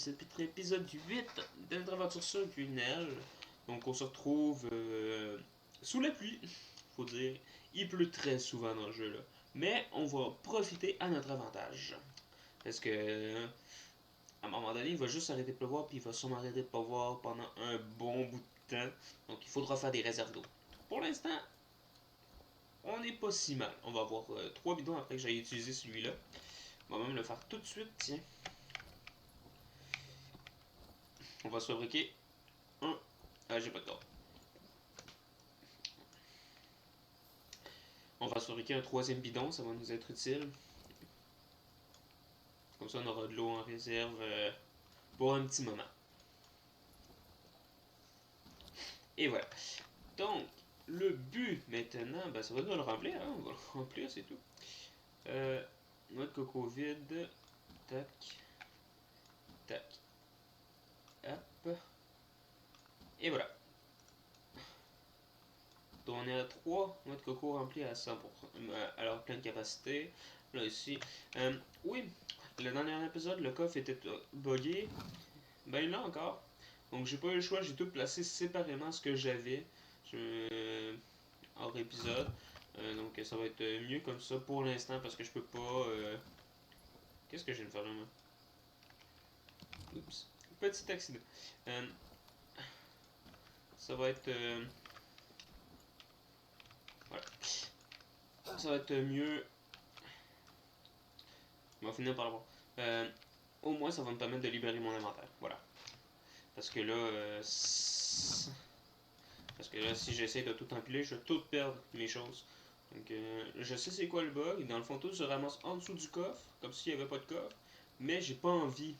c'est l'épisode 8 de notre aventure sur Greenell. Donc on se retrouve sous la pluie, faut dire. Il pleut très souvent dans le jeu là. Mais on va profiter à notre avantage. Parce que à un moment donné, il va juste arrêter de pleuvoir, puis il va sûrement arrêter de pleuvoir pendant un bon bout de temps. Donc il faudra faire des réserves d'eau. Pour l'instant, on n'est pas si mal. On va avoir 3 bidons après que j'aille utiliser celui-là. On va même le faire tout de suite, tiens. On va se fabriquer un. Ah, j'ai pas de corde. On va se fabriquer un troisième bidon, ça va nous être utile. Comme ça, on aura de l'eau en réserve pour un petit moment. Et voilà. Donc, le but maintenant, ben, ça va nous le remplir, hein? On va le remplir, c'est tout. Noix de coco vide. Tac. Tac. Hop. Et voilà. Donc, on est à 3 noix de coco remplies à 100%, à leur pleine capacité. Là, ici. Oui, le dernier épisode, le coffre était buggé. Ben là encore. Donc j'ai pas eu le choix, j'ai tout placé séparément ce que j'avais hors épisode. Donc ça va être mieux comme ça pour l'instant parce que je peux pas. Qu'est-ce que je viens de faire là, moi? Oups. Petit accident. Euh, ça va être. Voilà. Ça va être mieux. On va finir par l'avoir. Au moins ça va me permettre de libérer mon inventaire. Voilà. Parce que là. Parce que là, si j'essaie de tout empiler, je vais tout perdre mes choses. Donc, je sais c'est quoi le bug. Dans le fond, tout se ramasse en dessous du coffre, comme s'il n'y avait pas de coffre. Mais j'ai pas envie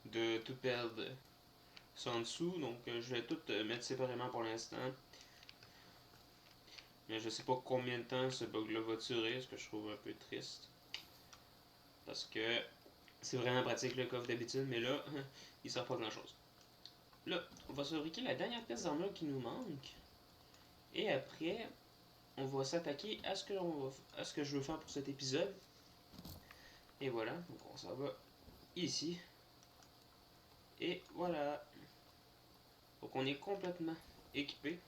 de tout perdre ça en dessous. Donc, je vais tout mettre séparément pour l'instant. Mais je sais pas combien de temps ce bug-là va durer, ce que je trouve un peu triste. Parce que c'est vraiment pratique le coffre d'habitude, mais là, il sert pas grand-chose. Là, on va se fabriquer la dernière pièce d'armure qui nous manque. Et après, on va s'attaquer à ce que je veux faire pour cet épisode. Et voilà, donc on s'en va ici. Et voilà. Donc on est complètement équipé.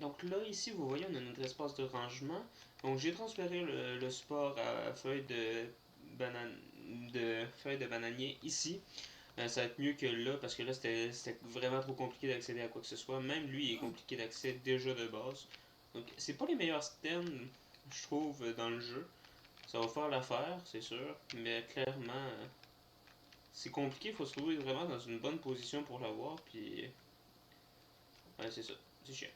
Donc là, ici, vous voyez, on a notre espace de rangement. Donc j'ai transféré le support à feuilles de bananier ici. Ça va être mieux que là, parce que là, c'était vraiment trop compliqué d'accéder à quoi que ce soit. Même lui, il est compliqué d'accès déjà de base. Donc c'est pas les meilleurs stems, je trouve, dans le jeu. Ça va faire l'affaire, c'est sûr, mais clairement, c'est compliqué, il faut se trouver vraiment dans une bonne position pour l'avoir, puis. Ouais, c'est ça, c'est chiant.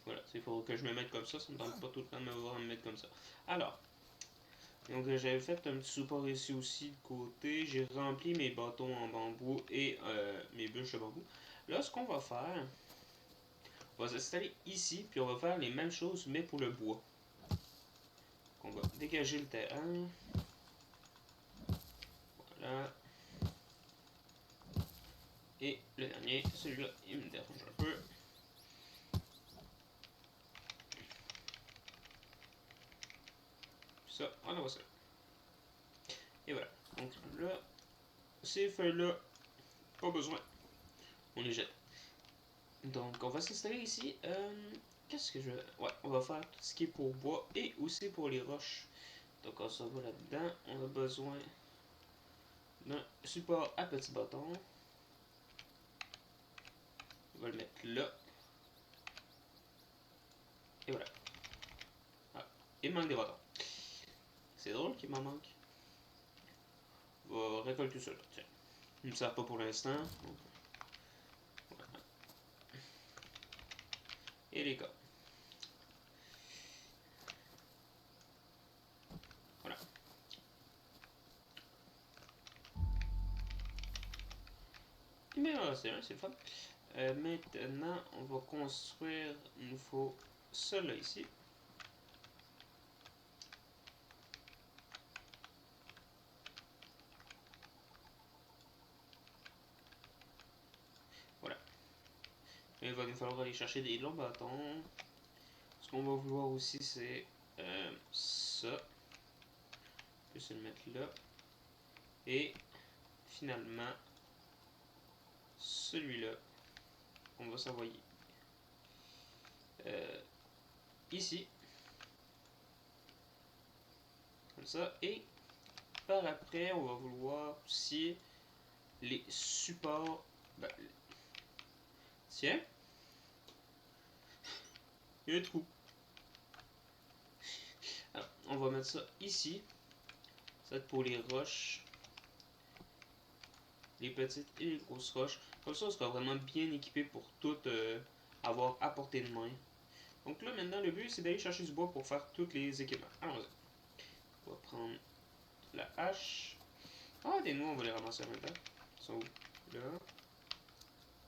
Voilà, il faut que je me mette comme ça me tente pas tout le temps de me voir me mettre comme ça. Alors, donc j'avais fait un petit support ici aussi de côté, j'ai rempli mes bâtons en bambou et mes bûches de bambou. Là, ce qu'on va faire, on va s'installer ici, puis on va faire les mêmes choses, mais pour le bois. Donc, on va dégager le terrain. Voilà. Et le dernier, celui-là, il me dérange un peu. Ça, on envoie ça. Et voilà. Donc là, ces feuilles-là, pas besoin. On les jette. Donc on va s'installer ici. Qu'est-ce que je... Ouais, on va faire tout ce qui est pour bois et aussi pour les roches. Donc on s'en va là-dedans. On a besoin d'un support à petit bâton. On va le mettre là. Et voilà. Ah, il manque des bâtons. C'est drôle qu'il m'en manque. On va récolter ça là. Tiens. Il ne me sert pas pour l'instant. Voilà. Et les gars. Voilà. Mais c'est le fun. Maintenant, on va construire. Il nous faut ça là ici. Voilà. Et il va nous falloir aller chercher des longs bâtons. Ce qu'on va vouloir aussi, c'est ça. Je vais se le mettre là. Et finalement, celui-là, on va s'envoyer ici, comme ça, et par après, on va vouloir aussi les supports. Ben, tiens, il y a un trou. Alors, on va mettre ça ici. Ça va être pour les roches, les petites et les grosses roches. Comme ça, on sera vraiment bien équipé pour tout avoir à portée de main. Donc là, maintenant, le but, c'est d'aller chercher du bois pour faire tous les équipements. Allons-y. On va prendre la hache. Ah, des noix, on va les ramasser en même temps. Ils sont où? Là.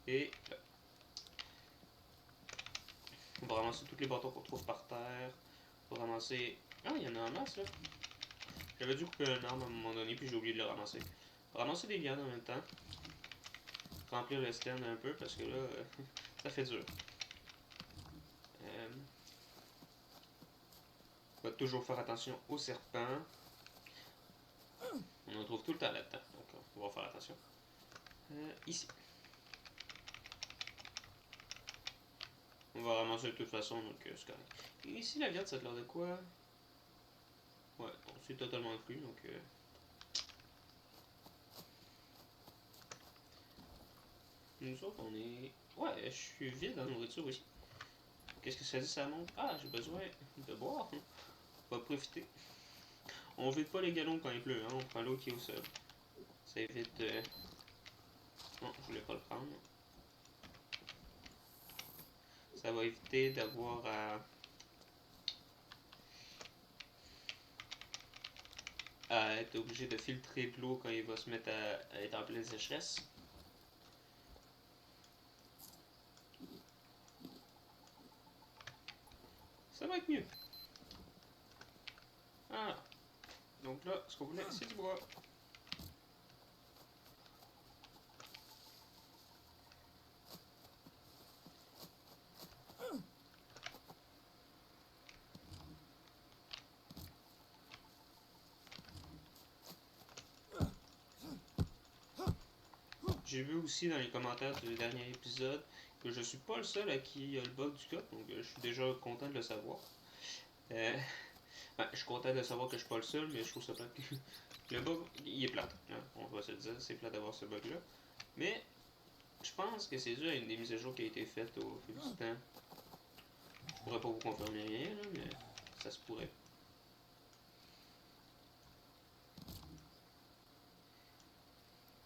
Et là. On va ramasser tous les bâtons qu'on trouve par terre. On va ramasser... Ah, il y en a en masse, là. J'avais dû couper un arbre à un moment donné, puis j'ai oublié de le ramasser. On va ramasser des lianes en même temps. Remplir le stand un peu, parce que là, ça fait dur. On va toujours faire attention aux serpents. On en trouve tout le temps là-dedans, donc on va faire attention. Ici. On va ramasser de toute façon, donc c'est correct. Et ici, la viande, ça a l'air de quoi? Ouais, bon, c'est totalement cru, donc... Nous autres, on est... Ouais, je suis vide en nourriture aussi. Qu'est-ce que ça dit, ça monte? Ah, j'ai besoin de boire. On va profiter. On vide pas les galons quand il pleut, hein. On prend l'eau qui est au sol. Ça évite... Non, je voulais pas le prendre. Ça va éviter d'avoir à être obligé de filtrer de l'eau quand il va se mettre à être en pleine sécheresse. Ça va être mieux. Ah. Donc là, ce qu'on voulait, c'est du bois. J'ai vu aussi dans les commentaires du dernier épisode que je suis pas le seul à qui a le bug du code, donc je suis déjà content de le savoir. Je suis content de savoir que je suis pas le seul, mais je trouve ça plate. Le bug, il est plate, hein, on va se le dire, c'est plate d'avoir ce bug-là. Mais je pense que c'est dû à une des mises à jour qui a été faite au fil du temps. Je pourrais pas vous confirmer rien, là, mais ça se pourrait.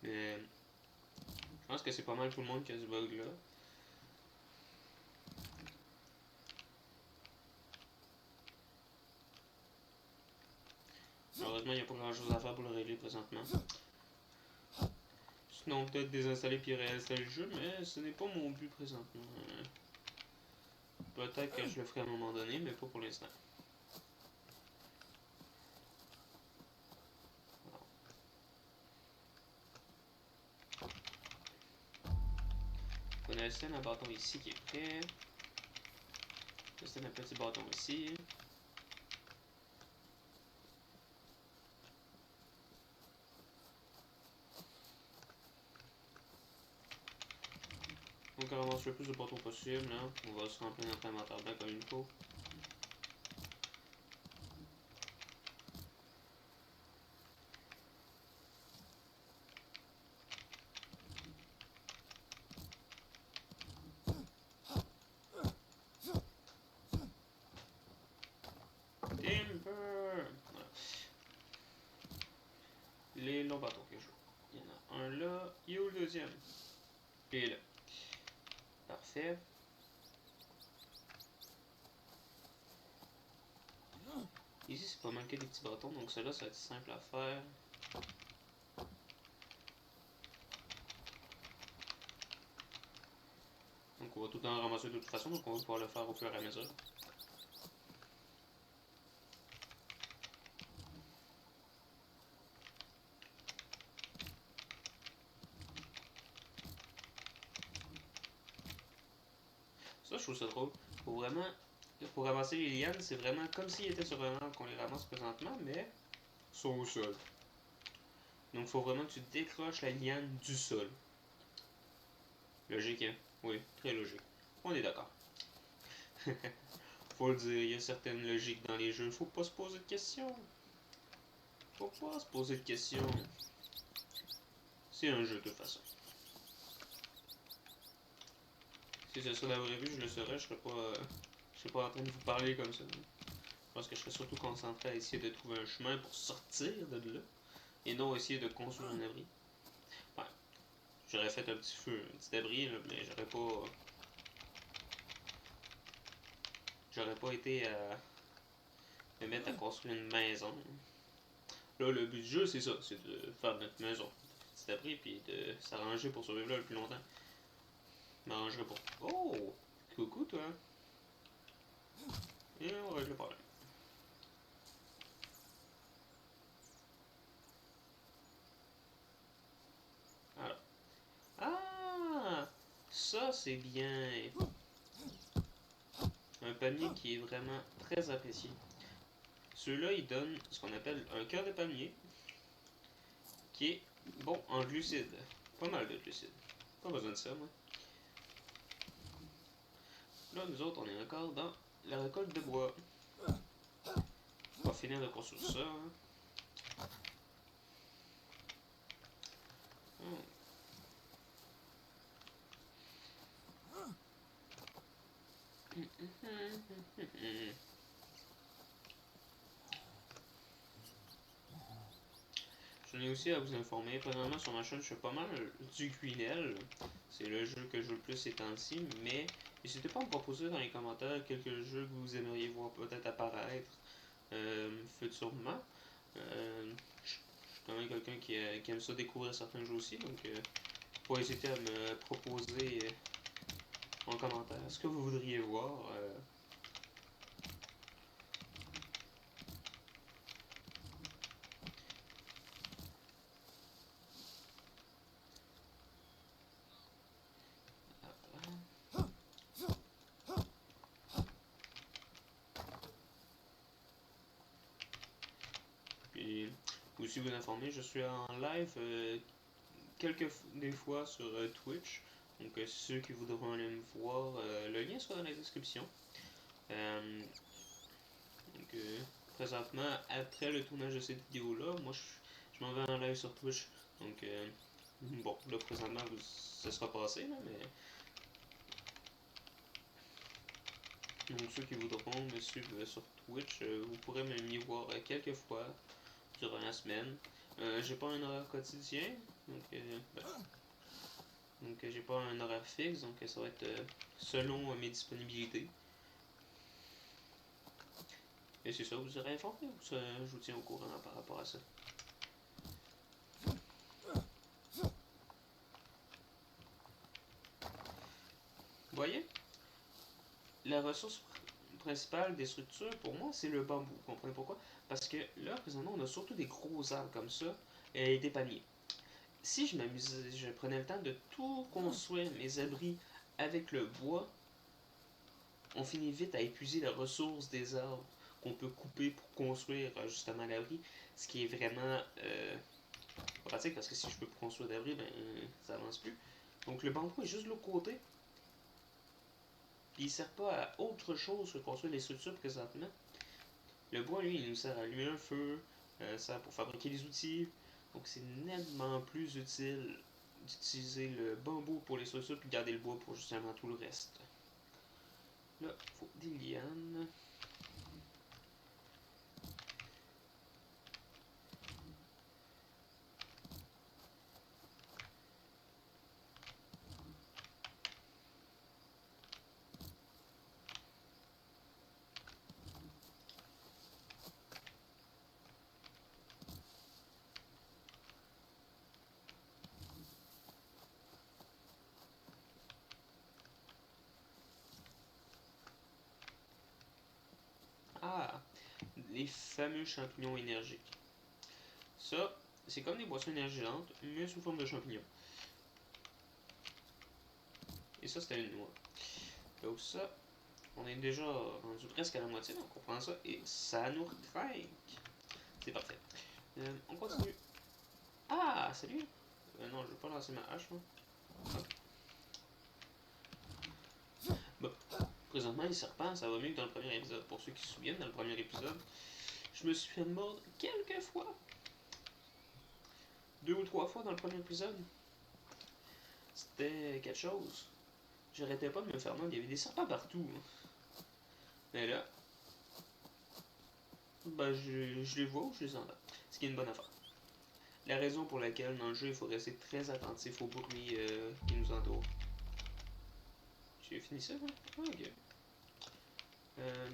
Mais je pense que c'est pas mal tout le monde qui a ce bug-là. Malheureusement, il n'y a pas grand chose à faire pour le régler présentement. Sinon, peut-être désinstaller puis réinstaller le jeu, mais ce n'est pas mon but présentement. Peut-être que je le ferai à un moment donné, mais pas pour l'instant. On a un bâton ici qui est prêt. Un petit bâton ici. Donc on ramasse le plus de bâtons possible. Hein. On va se remplir notre inventaire bien comme il faut. Timber! Voilà. Les longs bâtons que je joue. Il y en a un là. Il est où le deuxième? Il est là. Parfait. Ici, c'est pas mal que des petits bâtons, donc cela, ça va être simple à faire. Donc, on va tout le temps ramasser de toute façon, donc on va pouvoir le faire au fur et à mesure. Ça, je trouve ça drôle. Pour ramasser les lianes, c'est vraiment comme s'ils étaient sur un arbre qu'on les ramasse présentement, mais ils sont au sol. Donc il faut vraiment que tu décroches la liane du sol. Logique, hein? Oui, très logique. On est d'accord. Faut le dire, il y a certaines logiques dans les jeux. Faut pas se poser de questions. Faut pas se poser de questions. C'est un jeu de toute façon. Si ce serait la vraie vie, je le serais. Je serais pas en train de vous parler comme ça. Je pense que je serais surtout concentré à essayer de trouver un chemin pour sortir de là. Et non essayer de construire un abri. Ouais, j'aurais fait un petit feu, un petit abri, là, mais j'aurais pas été à me mettre à construire une maison. Là, le but du jeu, c'est ça, c'est de faire notre maison. Petit abri, puis de s'arranger pour survivre là le plus longtemps. M'arrangerai pour. Oh! Coucou, toi! Et on règle le problème. Alors. Ah! Ça, c'est bien. Un palmier qui est vraiment très apprécié. Ceux-là, ils donnent ce qu'on appelle un cœur de palmier, qui est bon en glucides. Pas mal de glucides. Pas besoin de ça, moi. Là, nous autres, on est encore dans la récolte de bois. On va finir de construire ça. Hein. Hmm. Je n'ai aussi à vous informer, présentement sur ma chaîne, je fais pas mal du Guinel. C'est le jeu que je joue le plus ces temps-ci, mais n'hésitez pas à me proposer dans les commentaires quelques jeux que vous aimeriez voir peut-être apparaître futurement. Je suis quand même quelqu'un qui aime ça découvrir certains jeux aussi, donc pas hésiter à me proposer en commentaire ce que vous voudriez voir. Puis aussi vous informer, je suis en live des fois sur Twitch. Donc ceux qui voudront aller me voir, le lien sera dans la description. Euh, donc présentement, après le tournage de cette vidéo-là, moi je m'en vais en live sur Twitch. Donc bon, là présentement ça sera passé là, mais donc ceux qui voudront me suivre sur Twitch, vous pourrez m'y voir quelques fois durant la semaine. J'ai pas un horaire quotidien, donc j'ai pas un horaire fixe, donc ça va être selon mes disponibilités. Et c'est ça, vous aurez informé ou ça, je vous tiens au courant par rapport à ça. Vous voyez, la ressource principale des structures, pour moi, c'est le bambou. Vous comprenez pourquoi? Parce que là, présentement, on a surtout des gros arbres comme ça et des paniers. Si je m'amusais, je prenais le temps de tout construire mes abris avec le bois, on finit vite à épuiser la ressource des arbres qu'on peut couper pour construire justement l'abri, ce qui est vraiment pratique parce que si je peux construire d'abri, ben ça avance plus. Donc le bambou est juste de l'autre côté, puis il sert pas à autre chose que construire les structures présentement. Le bois, lui, il nous sert à allumer un feu, sert pour fabriquer des outils, donc c'est nettement plus utile d'utiliser le bambou pour les structures puis de garder le bois pour justement tout le reste. Là, il faut des lianes. Ah, les fameux champignons énergiques. Ça, c'est comme des boissons énergisantes, mais sous forme de champignons. Et ça, c'était une noix. Donc ça, on est déjà rendu presque à la moitié, donc on prend ça et ça nous recrinque. C'est parfait. On continue. Ah, salut! Non, je veux pas lancer ma hache, moi. Bon, présentement, les serpents, ça va mieux que dans le premier épisode. Pour ceux qui se souviennent, dans le premier épisode, je me suis fait mordre quelques fois. 2 ou 3 fois dans le premier épisode. C'était quelque chose. J'arrêtais pas de me faire mordre. Il y avait des serpents partout. Mais là, ben, je les vois ou je les entends. Ce qui est une bonne affaire. La raison pour laquelle dans le jeu il faut rester très attentif aux bruits qui nous entourent. J'ai fini ça, hein? Ah, ok. Euh,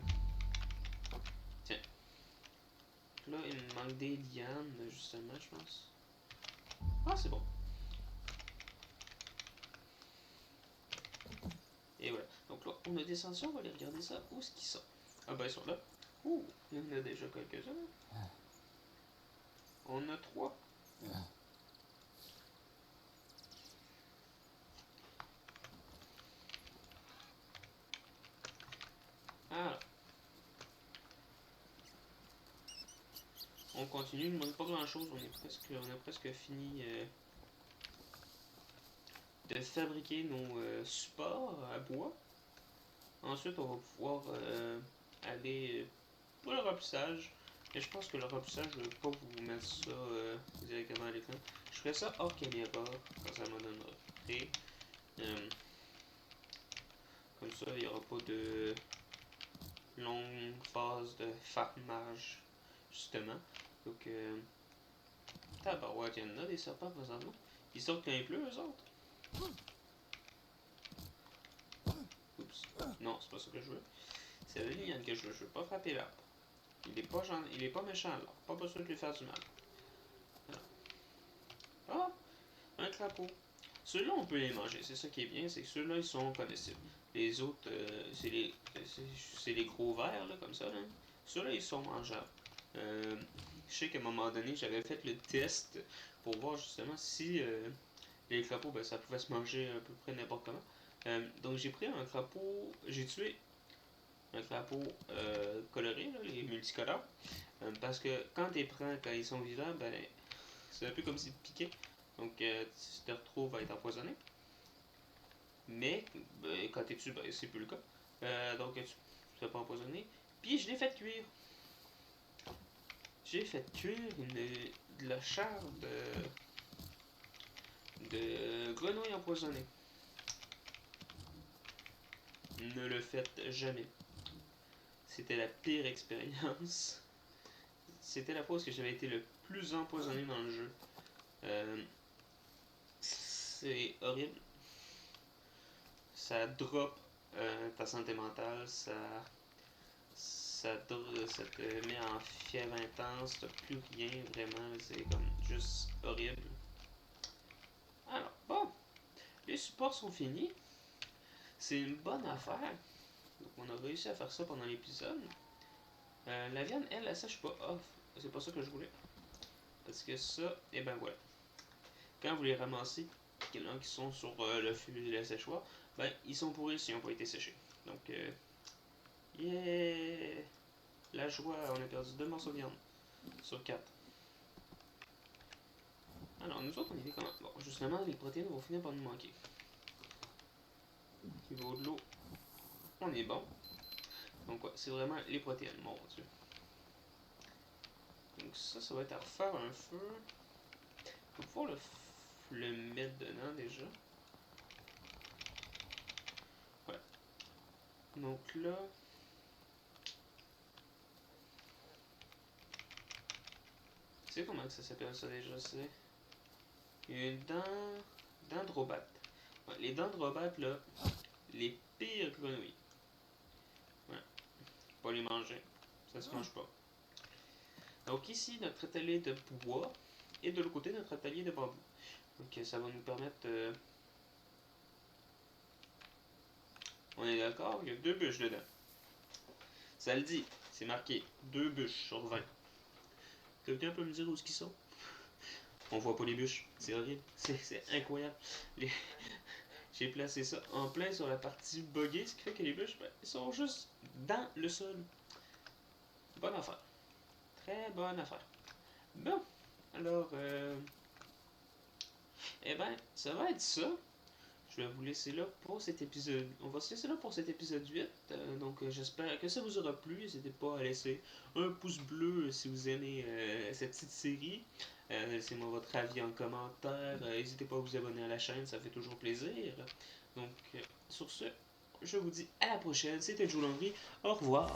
tiens. Là, il me manque des lianes, justement, je pense. Ah, c'est bon. Et voilà. Donc là, on a descendu, on va aller regarder ça. Où est-ce qu'ils sont? Ah ben, ils sont là. Ouh, il y en a déjà quelques-uns. On a 3. Ah, on continue, il ne manque pas grand-chose. On a presque fini de fabriquer nos supports à bois. Ensuite, on va pouvoir aller pour le remplissage. Et je pense que le remplissage, je ne vais pas vous mettre ça directement à l'écran. Je ferai ça hors caméra, quand ça m'en donnera. Et, comme ça, il n'y aura pas de longue phase de farmage, justement. Donc, tabarouette, il y en a des serpents présentement. Ils sortent quand il pleut, eux autres. Oups. Non, c'est pas ça que je veux. C'est la liane que je veux. Je veux pas frapper l'arbre. Il est pas méchant, l'arbre. Pas besoin de lui faire du mal. Ah, un crapaud. Ceux-là, on peut les manger. C'est ça qui est bien, c'est que ceux-là, ils sont comestibles. Les autres, c'est les gros vers, là, comme ça. Là. Ceux-là, ils sont mangeables. Je sais qu'à un moment donné, j'avais fait le test pour voir justement si les crapauds, ben, ça pouvait se manger à peu près n'importe comment. Donc j'ai pris un crapaud, j'ai tué un crapaud coloré, là, les multicolores, parce que quand tu les prends, quand ils sont vivants, ben, c'est un peu comme s'ils te piquaient. Donc tu te retrouves à être empoisonné. Mais ben, quand tu es dessus, ben, c'est plus le cas. Donc tu ne te fais pas empoisonner. Puis je l'ai fait cuire. J'ai fait cuire de la chair de grenouille empoisonnée. Ne le faites jamais. C'était la pire expérience. C'était la fois où j'avais été le plus empoisonné dans le jeu. C'est horrible. Ça drop ta santé mentale, ça te met en fièvre intense, t'as plus rien vraiment, c'est comme juste horrible. Alors, bon, les supports sont finis. C'est une bonne affaire. Donc, on a réussi à faire ça pendant l'épisode. La viande, elle sèche pas off. C'est pas ça que je voulais. Parce que ça, et ben voilà. Quand vous les ramassez, il y en a qui sont sur le fût de la séchoir, ben ils sont pourris s'ils n'ont pas été séchés. Donc, yeah! La joie, on a perdu 2 morceaux de viande sur 4. Alors, nous autres, on est comment? Bon, justement, les protéines vont finir par nous manquer. Au niveau de l'eau, on est bon. Donc, ouais, c'est vraiment les protéines, mon Dieu. Donc, ça va être à refaire un feu. On va pouvoir le mettre dedans déjà. Ouais. Donc là. C'est comment que ça s'appelle ça déjà? C'est une dendrobat. Ouais, les dendrobates, là, les pires grenouilles. Ouais. Pas les manger. Ça se mange pas. Donc ici, notre atelier de bois. Et de l'autre côté, notre atelier de bambou. Donc ça va nous permettre. On est d'accord? Il y a 2 bûches dedans. Ça le dit. C'est marqué 2 bûches sur 20. Quelqu'un peut me dire où est-ce qu'ils sont? On voit pas les bûches. C'est horrible. C'est incroyable. Les... J'ai placé ça en plein sur la partie buggée, ce qui fait que les bûches, ben, ils sont juste dans le sol. Bonne affaire. Très bonne affaire. Bon. Alors, Eh ben, ça va être ça. Je vais vous laisser là pour cet épisode. On va se laisser là pour cet épisode 8. Donc, j'espère que ça vous aura plu. N'hésitez pas à laisser un pouce bleu si vous aimez cette petite série. Laissez-moi votre avis en commentaire. N'hésitez pas à vous abonner à la chaîne, ça fait toujours plaisir. Donc, sur ce, je vous dis à la prochaine. C'était Joe Landry. Au revoir.